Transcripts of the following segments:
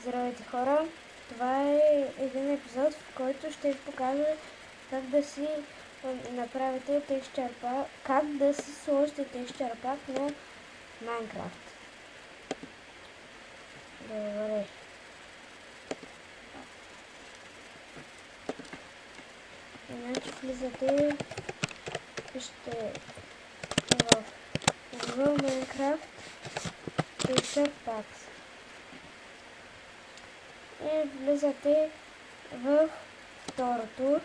Здравейте хора! Това е един епизод, в който ще ви покажа как да си направите texture pack, как да си сложите texture pack на Minecraft. Добре. Значи влизате, пишете в Minecraft texture packs. И влизате в второто.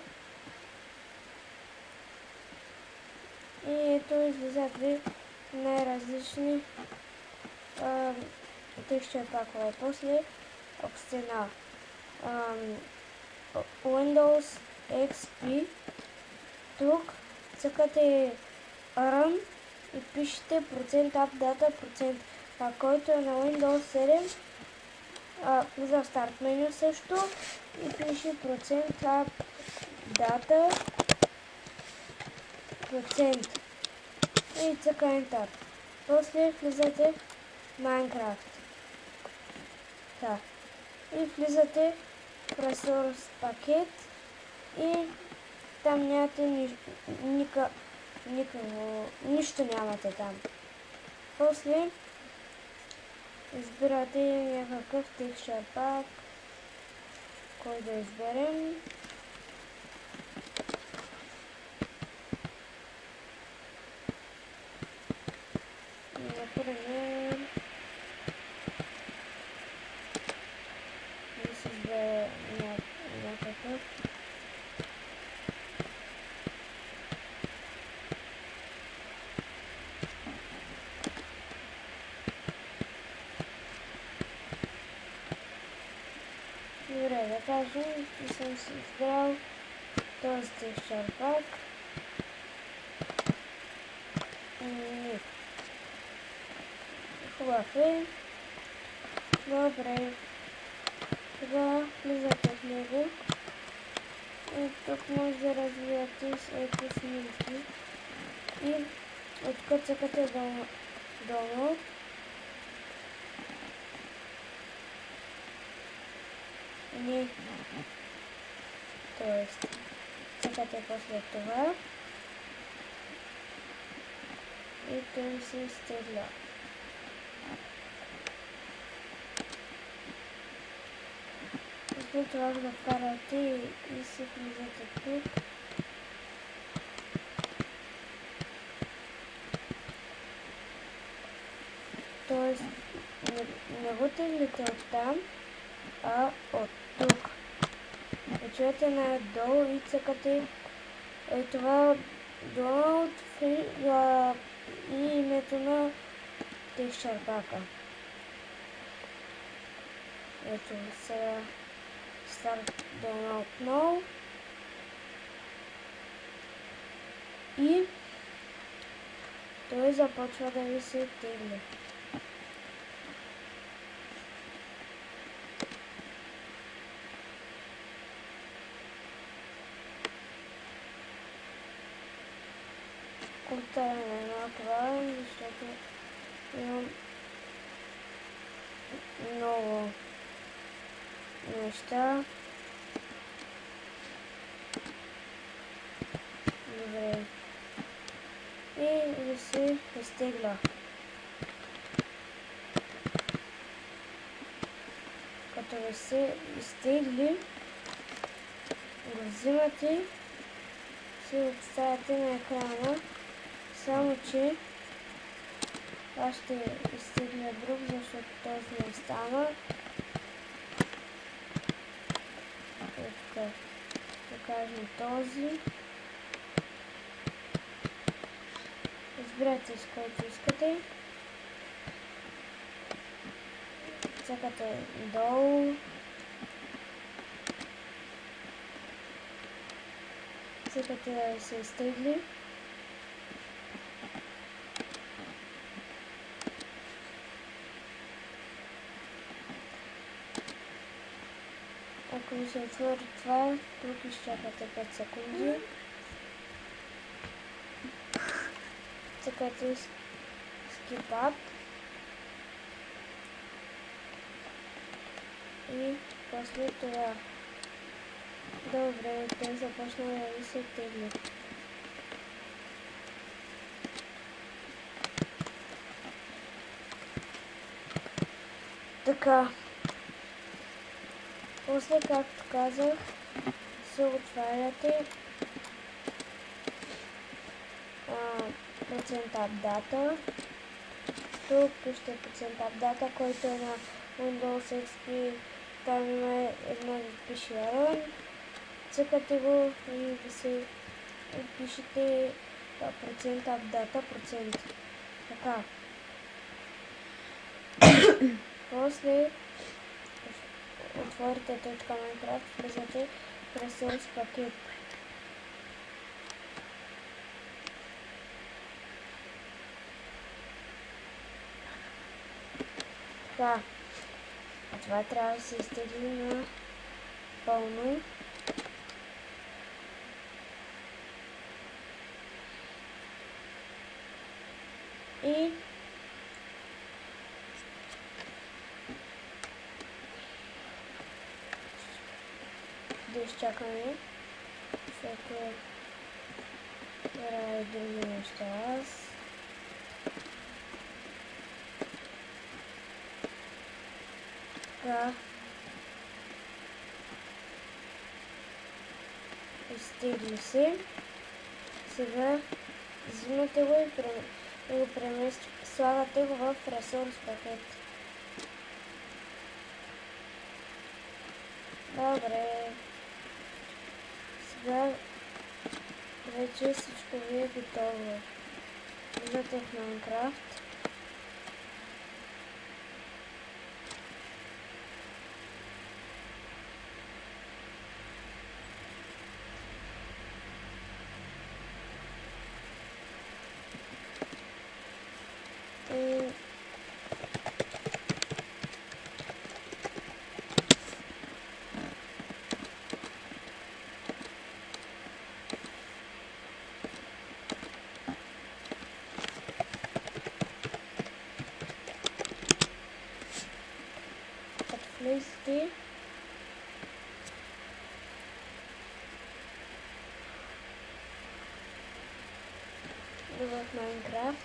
И ето излизат ви най-различни texture пакове. После, ако сте на Windows XP, тук цъкате Run и пишете %updata%, а който е на Windows 7, влиза в старт меню също и пише %updata%. И цъка Enter. После влизате в Minecraft. И влизате в Resource пакет и там нямате нищо нямате там. После избирате някакъв texture pack, кой да изберем. Например, да се избере някакъв. Добре, да кажем, че съм си избрал този texture pack. Хубав е. Добре. Сега влизате в него. И тук може да развивате ето снимки. И откъде цъкате долу. Тоест, цъкате после това. И той се изтегля. След това да вкарате и се влизате тук. Тоест, не го теглите от там, а от тук. Отивате надолу и цъкате това Donald и името на texture pack. Ето сега Start Download Now и той започва да ви се тегли. Оставяме на това, защото имам много неща. Добре. И да се изтегля. Като ви се изтегли, го взимате, се отставяте на екрана, само че аз ще изтегля друг, защото този не стана. Тук да кажем този. Избирате с който искате. Цъкате долу. Цъкате да се изтегли. Ако ви се отвори това, тук изчакате 5 секунди. Цъкате Skip Up. И после това. Добре, той започна да се тегли. Така. После, както казах, се отваряте процент апдата. Тук пишете процент апдата, който е на Windows XP. Там има едно да пише Run. Цъкате го и да се пишете процент апдата, процент. Така. После отворите точка Minecraft, влизате в ресурс пакет. Така. Това трябва да се изтегли на пълно. И да изчакаме, защото трябва и други неща. Така. Изтегли се. Сега взимате го и го слагате го в ресурс пакет. Добре. Сега вече всичко ви е готово. Влизате в Minecraft. Влезте в Minecraft.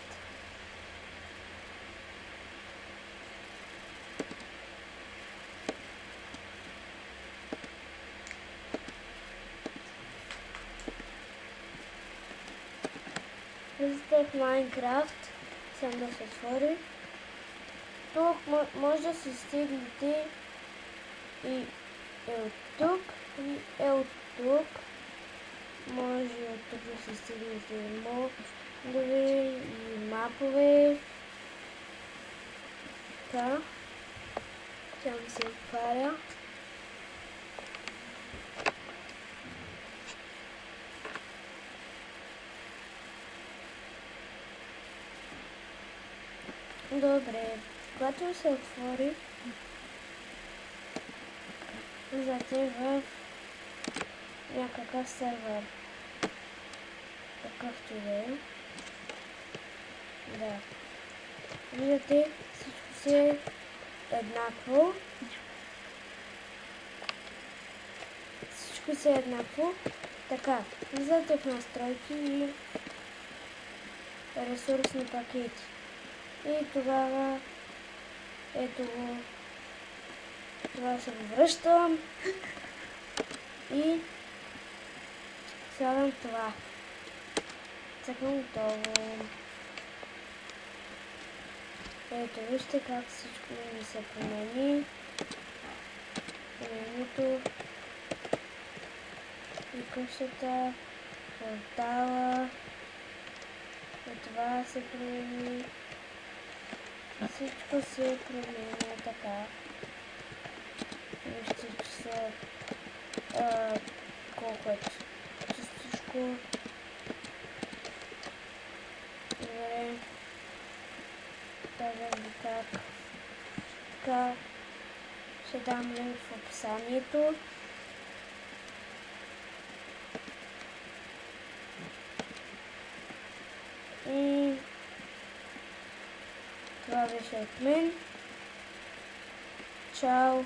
Влезте в Minecraft, сам да се отвори. Тук може да се стигнете и от тук, и от тук. Може от тук да се стигнете и модове, и мапове. Така. Тя ми се отваря. Добре. Когато се отвори, влизате в някакъв сервер. Какъвто да е. Да. Виждате, всичко си е еднакво. Всичко си е еднакво. Така, влизате в настройки и ресурсни пакети. И тогава ето го. Това се го връщам. И слагам това. Цъкам готово. Ето вижте как всичко ми се промени. Менюто. И къщата. Портала. И това се промени. Всичко се променя така. Вижте, че са колко е чистичко. Добре. Казвам ви как. Така. Ще дам линк в описанието. И това беше от мен. Чао!